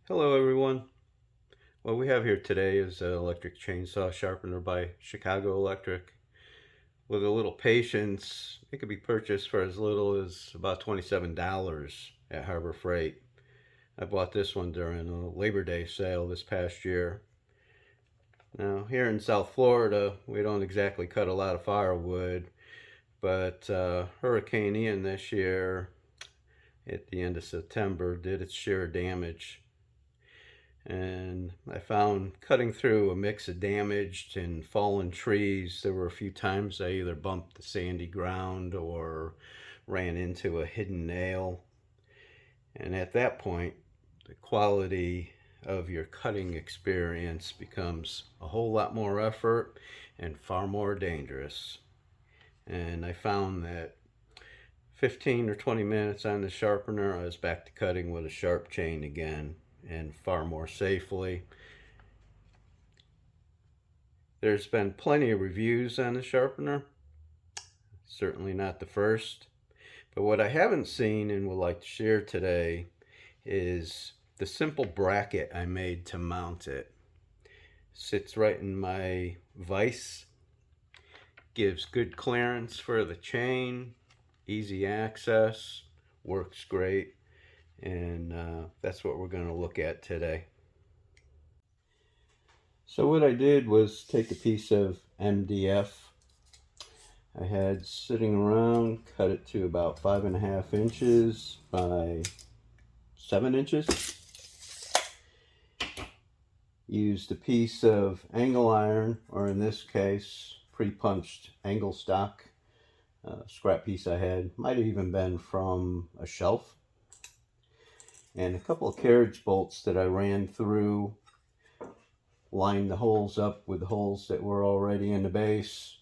Hello everyone. What we have here today is an electric chainsaw sharpener by Chicago Electric. With a little patience, it could be purchased for as little as about $27 at Harbor Freight. I bought this one during a Labor Day sale this past year. Now, here in South Florida, we don't exactly cut a lot of firewood, but Hurricane Ian this year at the end of September did its share of damage. And I found cutting through a mix of damaged and fallen trees, there were a few times I either bumped the sandy ground or ran into a hidden nail. And at that point, the quality of your cutting experience becomes a whole lot more effort and far more dangerous. And I found that 15 or 20 minutes on the sharpener, I was back to cutting with a sharp chain again and far more safely. There's been plenty of reviews on the sharpener, certainly not the first. But what I haven't seen and would like to share today is the simple bracket I made to mount it. Sits right in my vise, gives good clearance for the chain, easy access, works great, and that's what we're going to look at today. So what I did was take a piece of MDF I had sitting around, cut it to about 5.5 inches by 7 inches. Used a piece of angle iron, or in this case, pre-punched angle stock. Scrap piece I had, might have even been from a shelf. And a couple of carriage bolts that I ran through, lined the holes up with the holes that were already in the base,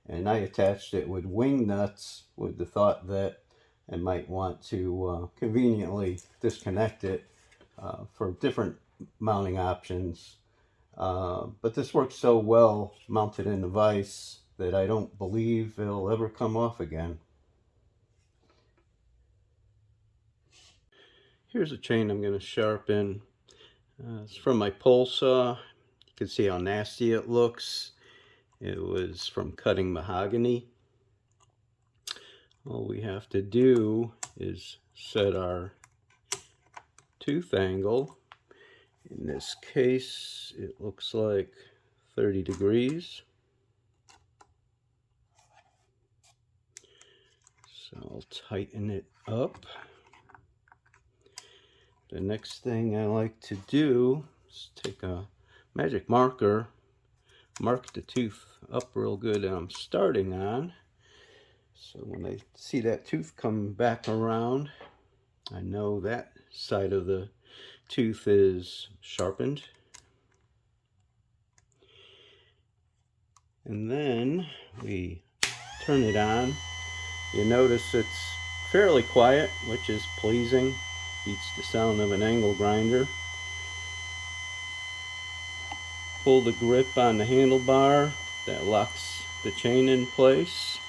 and I attached it with wing nuts with the thought that I might want to conveniently disconnect it for different mounting options. But this works so well mounted in the vise that I don't believe it'll ever come off again. Here's a chain I'm going to sharpen. It's from my pole saw. You can see how nasty it looks. It was from cutting mahogany. All we have to do is set our tooth angle. In this case, it looks like 30 degrees. So I'll tighten it up. The next thing I like to do is take a magic marker, mark the tooth up real good that I'm starting on. So when I see that tooth come back around, I know that side of the tooth is sharpened. And then we turn it on. You notice it's fairly quiet, which is pleasing. Beats the sound of an angle grinder. Pull the grip on the handlebar that locks the chain in place.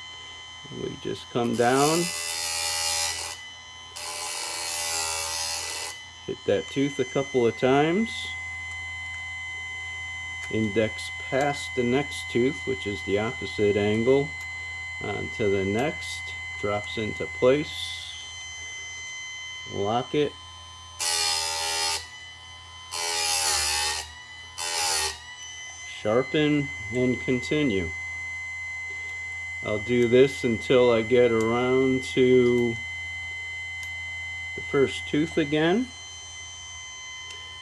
We just come down, hit that tooth a couple of times, index past the next tooth, which is the opposite angle, onto the next, drops into place, lock it, sharpen, and continue. I'll do this until I get around to the first tooth again.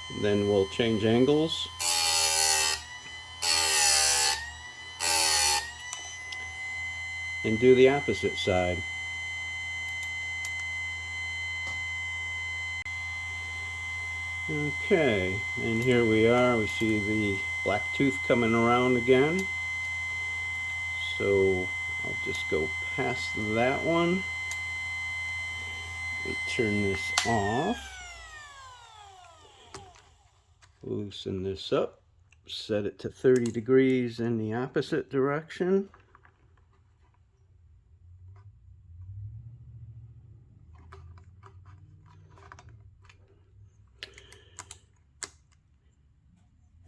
And then we'll change angles. And do the opposite side. Okay, and here we are. We see the black tooth coming around again. So I'll just go past that one. We turn this off. Loosen this up. Set it to 30 degrees in the opposite direction.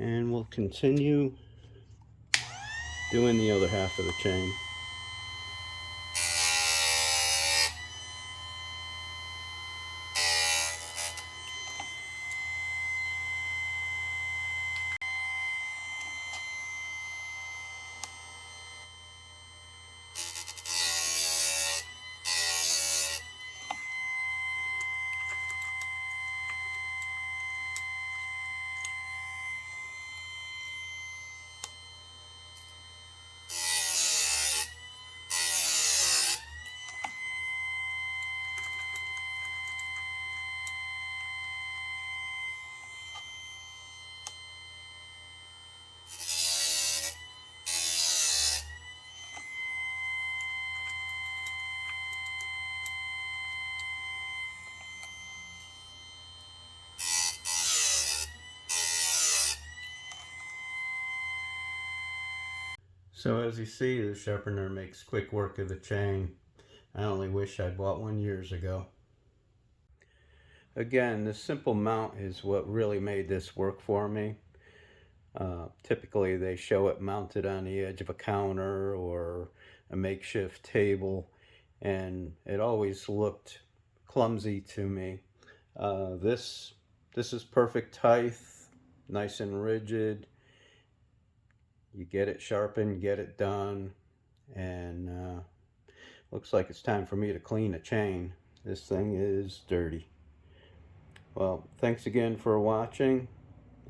And we'll continue doing the other half of the chain. So as you see, the sharpener makes quick work of the chain. I only wish I'd bought one years ago. Again, the simple mount is what really made this work for me. Typically they show it mounted on the edge of a counter or a makeshift table, and it always looked clumsy to me. This is perfect height, nice and rigid. You get it sharpened, get it done, and looks like it's time for me to clean a chain. This thing is dirty. Well, thanks again for watching,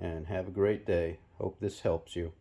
and have a great day. Hope this helps you.